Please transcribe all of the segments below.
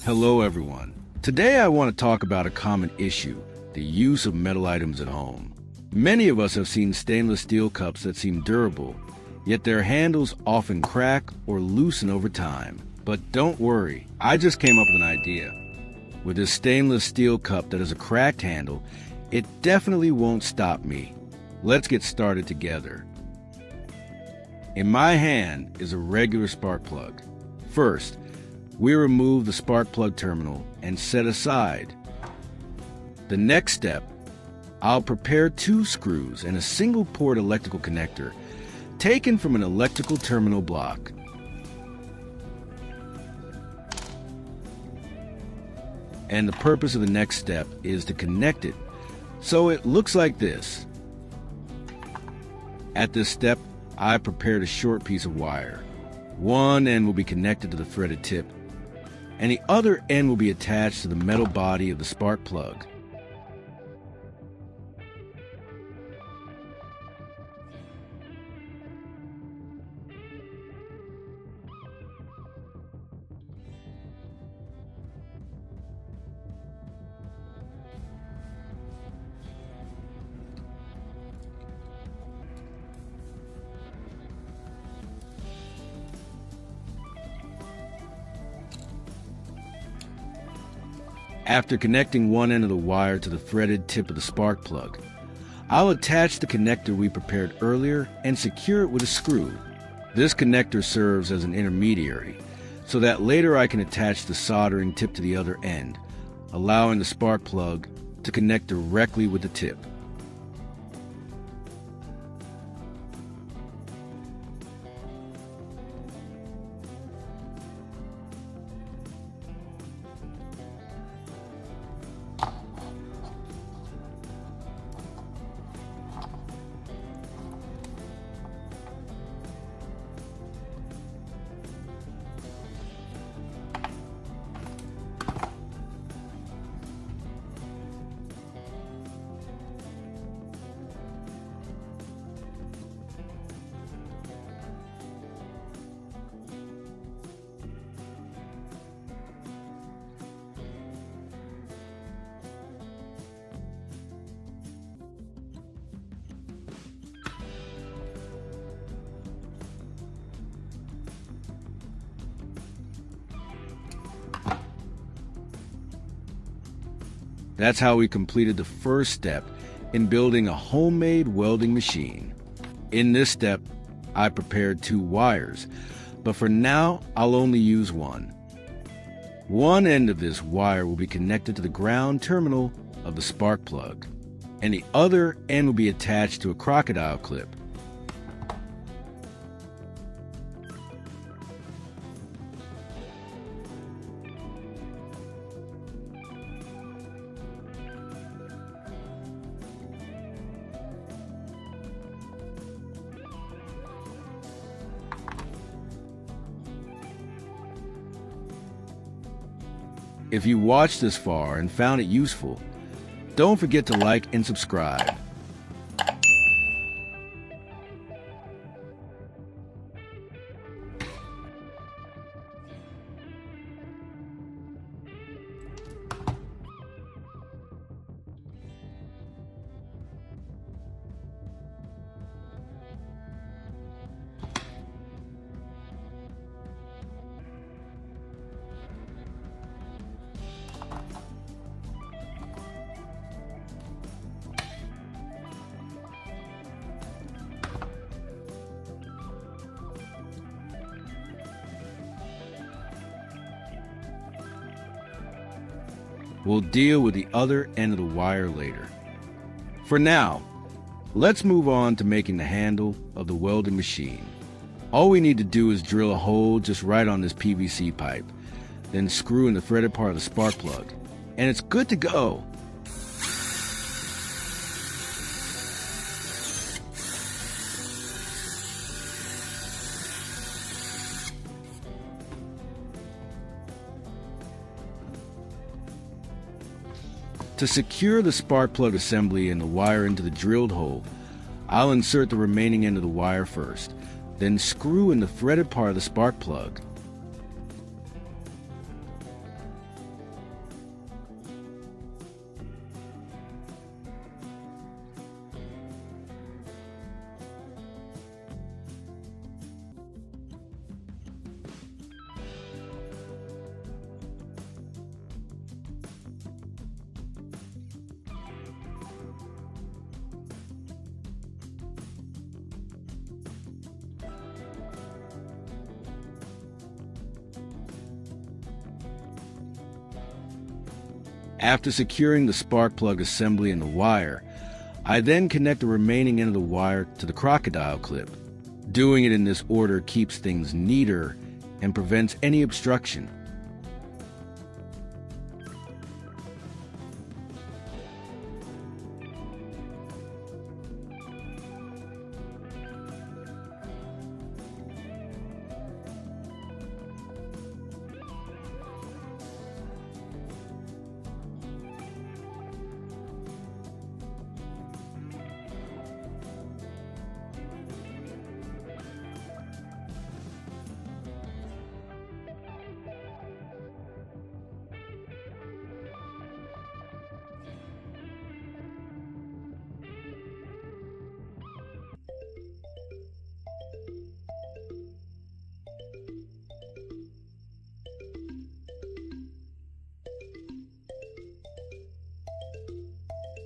Hello everyone. Today I want to talk about a common issue, the use of metal items at home. Many of us have seen stainless steel cups that seem durable, yet their handles often crack or loosen over time. But don't worry, I just came up with an idea. With this stainless steel cup that has a cracked handle, it definitely won't stop me. Let's get started together. In my hand is a regular spark plug. First, we remove the spark plug terminal and set aside. The next step, I'll prepare 2 screws and a single port electrical connector taken from an electrical terminal block. And the purpose of the next step is to connect it so it looks like this. At this step, I prepared a short piece of wire. One end will be connected to the threaded tip, and the other end will be attached to the metal body of the spark plug. After connecting one end of the wire to the threaded tip of the spark plug, I'll attach the connector we prepared earlier and secure it with a screw. This connector serves as an intermediary, so that later I can attach the soldering tip to the other end, allowing the spark plug to connect directly with the tip. That's how we completed the first step in building a homemade welding machine. In this step, I prepared 2 wires, but for now, I'll only use one. One end of this wire will be connected to the ground terminal of the spark plug, and the other end will be attached to a crocodile clip. If you watched this far and found it useful, don't forget to like and subscribe. We'll deal with the other end of the wire later. For now, let's move on to making the handle of the welding machine. All we need to do is drill a hole just right on this PVC pipe, then screw in the threaded part of the spark plug, and it's good to go. To secure the spark plug assembly and the wire into the drilled hole, I'll insert the remaining end of the wire first, then screw in the threaded part of the spark plug. After securing the spark plug assembly and the wire, I then connect the remaining end of the wire to the crocodile clip. Doing it in this order keeps things neater and prevents any obstruction.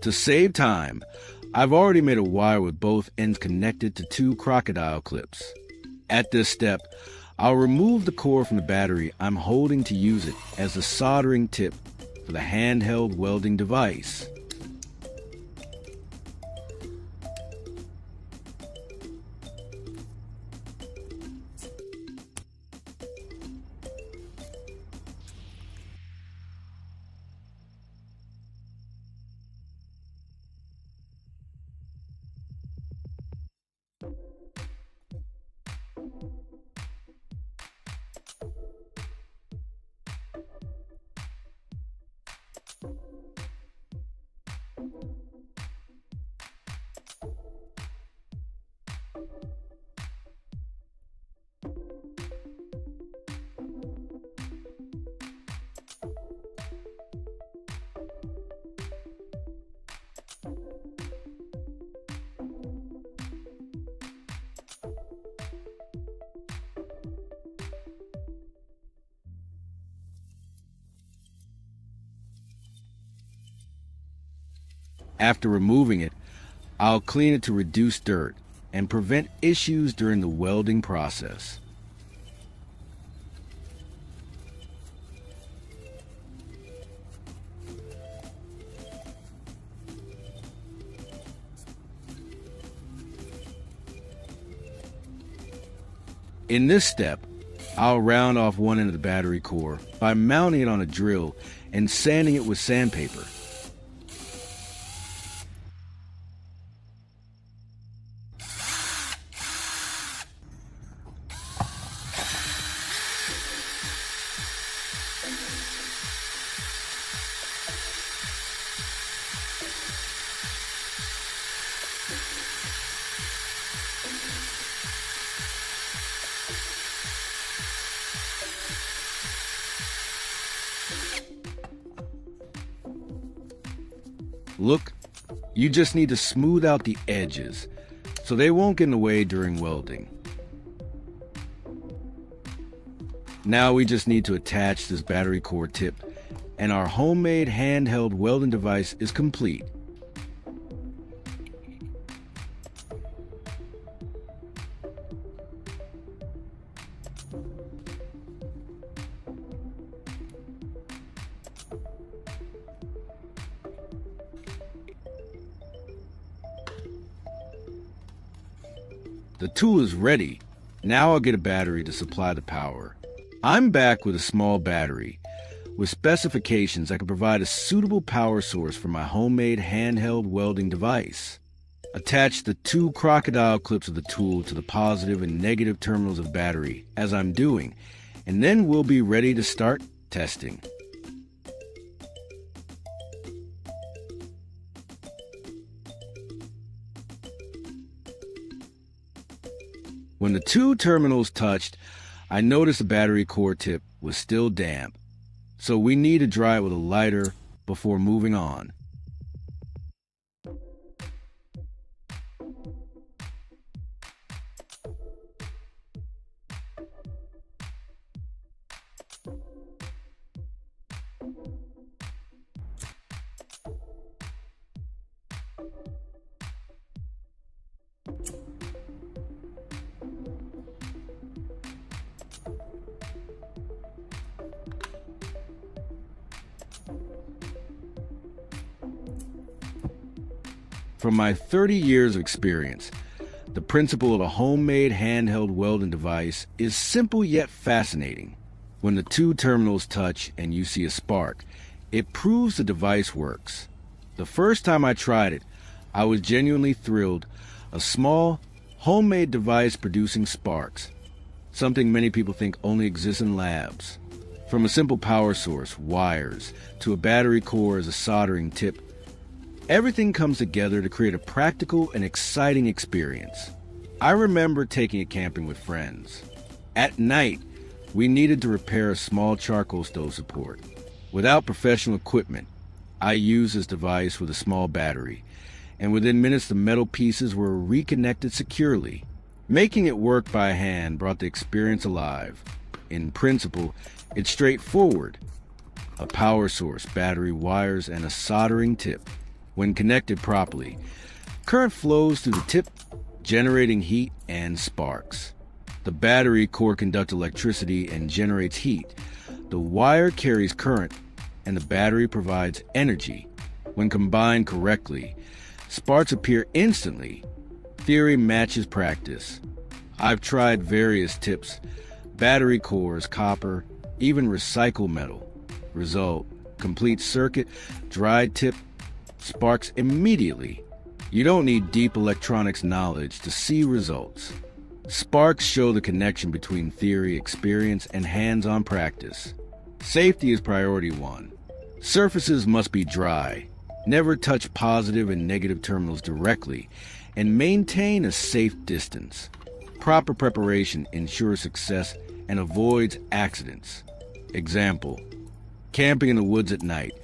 To save time, I've already made a wire with both ends connected to 2 crocodile clips. At this step, I'll remove the core from the battery I'm holding to use it as the soldering tip for the handheld welding device. After removing it, I'll clean it to reduce dirt and prevent issues during the welding process. In this step, I'll round off one end of the battery core by mounting it on a drill and sanding it with sandpaper. Look, you just need to smooth out the edges so they won't get in the way during welding. Now we just need to attach this battery core tip and our homemade handheld welding device is complete. The tool is ready. Now I'll get a battery to supply the power. I'm back with a small battery. With specifications, I can provide a suitable power source for my homemade handheld welding device. Attach the 2 crocodile clips of the tool to the positive and negative terminals of the battery, as I'm doing, and then we'll be ready to start testing. When the 2 terminals touched, I noticed the battery core tip was still damp, so we need to dry it with a lighter before moving on. From my 30 years of experience, the principle of a homemade handheld welding device is simple yet fascinating. When the two terminals touch and you see a spark, it proves the device works. The first time I tried it, I was genuinely thrilled. A small, homemade device producing sparks, something many people think only exists in labs. From a simple power source, wires, to a battery core as a soldering tip, everything comes together to create a practical and exciting experience. I remember taking it camping with friends. At night, we needed to repair a small charcoal stove support. Without professional equipment, I used this device with a small battery, and within minutes the metal pieces were reconnected securely. Making it work by hand brought the experience alive. In principle, it's straightforward. A power source, battery, wires, and a soldering tip. When connected properly, current flows through the tip, generating heat and sparks. The battery core conducts electricity and generates heat. The wire carries current, and the battery provides energy. When combined correctly, sparks appear instantly. Theory matches practice. I've tried various tips, battery cores, copper, even recycled metal. Result, complete circuit, dried tip, sparks immediately. You don't need deep electronics knowledge to see results. Sparks show the connection between theory, experience, and hands-on practice. Safety is priority one. Surfaces must be dry. Never touch positive and negative terminals directly, and maintain a safe distance. Proper preparation ensures success and avoids accidents. Example, camping in the woods at night,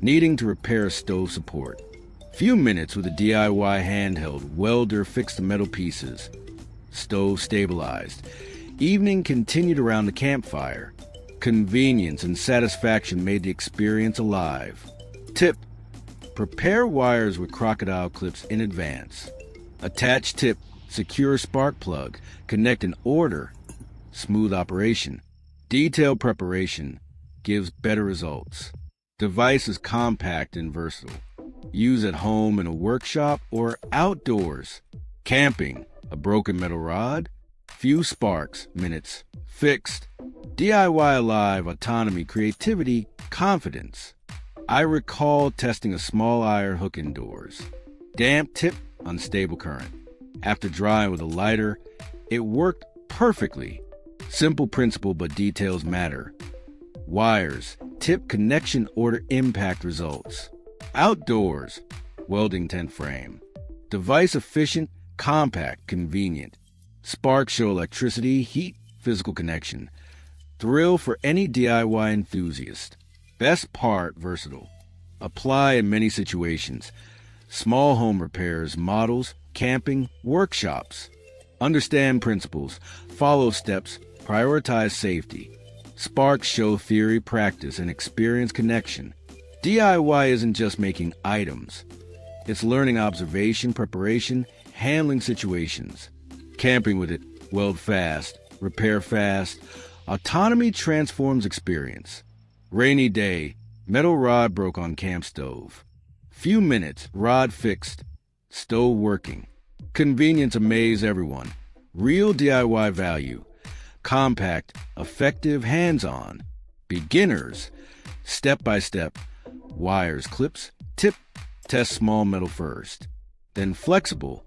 needing to repair a stove support. Few minutes with a DIY handheld welder fixed the metal pieces. Stove stabilized. Evening continued around the campfire. Convenience and satisfaction made the experience alive. Tip: prepare wires with crocodile clips in advance. Attach tip, secure spark plug, connect in order. Smooth operation. Detailed preparation gives better results. Device is compact and versatile. Use at home, in a workshop, or outdoors. Camping, a broken metal rod, few sparks, minutes, fixed. DIY alive, autonomy, creativity, confidence. I recall testing a small iron hook indoors. Damp tip, unstable current. After drying with a lighter, it worked perfectly. Simple principle, but details matter. Wires, tip, connection, order, impact results. Outdoors, welding tent frame. Device efficient, compact, convenient. Sparks show electricity, heat, physical connection. Thrill for any DIY enthusiast. Best part, versatile. Apply in many situations. Small home repairs, models, camping, workshops. Understand principles, follow steps, prioritize safety. Sparks show theory, practice, and experience connection. DIY isn't just making items. It's learning observation, preparation, handling situations. Camping with it, weld fast, repair fast. Autonomy transforms experience. Rainy day, metal rod broke on camp stove. Few minutes, rod fixed, stove working. Convenience amaze everyone. Real DIY value. Compact, effective, hands-on. Beginners, step by step. Wires, clips, tip, test small metal first. Then flexible,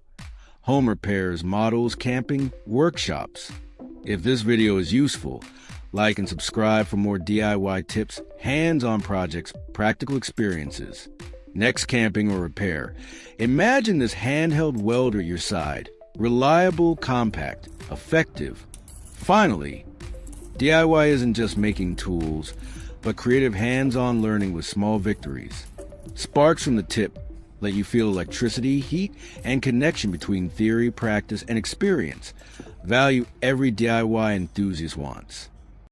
home repairs, models, camping, workshops. If this video is useful, like and subscribe for more DIY tips, hands-on projects, practical experiences. Next camping or repair, imagine this handheld welder at your side. Reliable, compact, effective. Finally, DIY isn't just making tools, but creative hands-on learning with small victories. Sparks from the tip let you feel electricity, heat, and connection between theory, practice, and experience. Value every DIY enthusiast wants.